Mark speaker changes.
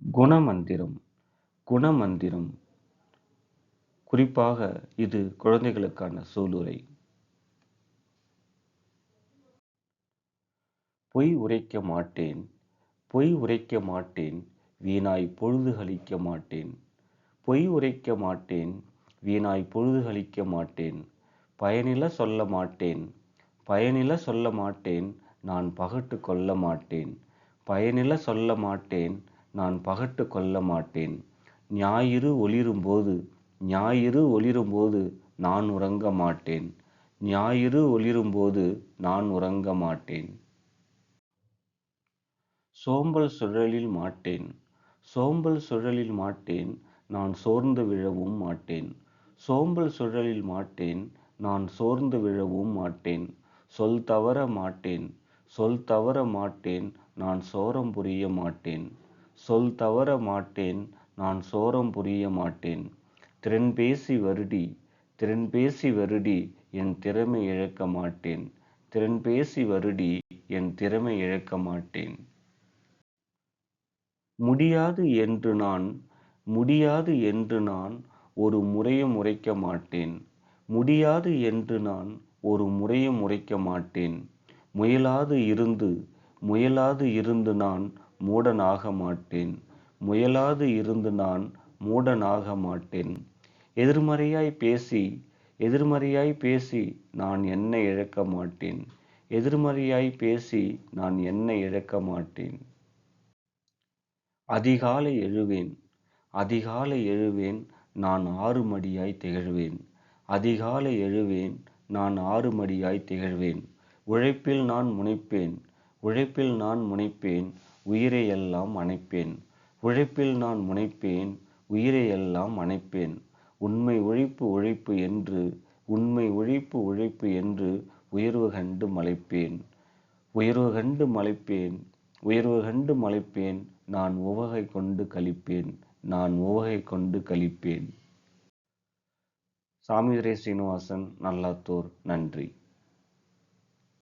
Speaker 1: குணமந்திரம். குணமந்திரம். குறிப்பாக இது குழந்தைகளுக்கான சூளுரை. பொய் உரைக்க மாட்டேன், பொய் உரைக்க மாட்டேன், வீணாய் பொழுது கழிக்க மாட்டேன். பொய் உரைக்க மாட்டேன், வீணாய் பொழுது கழிக்க மாட்டேன். பயனில சொல்ல மாட்டேன், பயனில சொல்ல மாட்டேன், நான் பகட்டு கொள்ள மாட்டேன். பயனில சொல்ல மாட்டேன், நான் பகட்டு கொள்ள மாட்டேன். ஞாயிறு ஒளிரும்போது, ஞாயிறு ஒளிரும்போது நான் உறங்க மாட்டேன். ஞாயிறு ஒளிரும்போது நான் உறங்க மாட்டேன். சோம்பல் சுழலில் மாட்டேன், சோம்பல் சுழலில் மாட்டேன், நான் சோர்ந்து விழவும் மாட்டேன். சோம்பல் சுழலில் மாட்டேன், நான் சோர்ந்து விழவும் மாட்டேன். சொல் தவற மாட்டேன், சொல் தவற மாட்டேன், நான் சோரம் புரிய மாட்டேன். சொல் தவற மாட்டேன், நான் சோரம் புரிய மாட்டேன். திறன் பேசி வருடி, திறன் பேசி வருடி, என் திறமை இழக்க மாட்டேன். திறன் பேசி வருடி, என் திறமை இழக்க மாட்டேன். முடியாது என்று நான், முடியாது என்று நான் ஒரு முறையும் உரைக்க மாட்டேன். முடியாது என்று நான் ஒரு முறையும் உரைக்க மாட்டேன். முயலாது இருந்து, முயலாது இருந்து நான் மூடனாக மாட்டேன். முயலாது இருந்து நான் மூடனாக மாட்டேன். எதிர்மறையாய் பேசி, எதிர்மறையாய் பேசி நான் என்னை இழக்க மாட்டேன். எதிர்மறையாய் பேசி நான் என்னை இழக்க மாட்டேன். அதிகாலை எழுவேன், அதிகாலை எழுவேன், நான் 6 மடியாய் திகழ்வேன். அதிகாலை எழுவேன், நான் 6 மடியாய் திகழ்வேன். உழைப்பில் நான் முனைப்பேன், உழைப்பில் நான் முனைப்பேன், உயிரை எல்லாம் அணைப்பேன். உழைப்பில் நான் முனைப்பேன், உயிரை எல்லாம் அணைப்பேன். உண்மை உழைப்பு உழைப்பு என்று, உண்மை உழைப்பு உழைப்பு என்று உயர்வு கண்டு மலைப்பேன். உயர்வு கண்டு மலைப்பேன், உயர்வு கண்டு மலைப்பேன், நான் உவகை கொண்டு கழிப்பேன், நான் உவகை கொண்டு கழிப்பேன். சாமிதுரை சீனிவாசன், நல்லாத்தூர். நன்றி.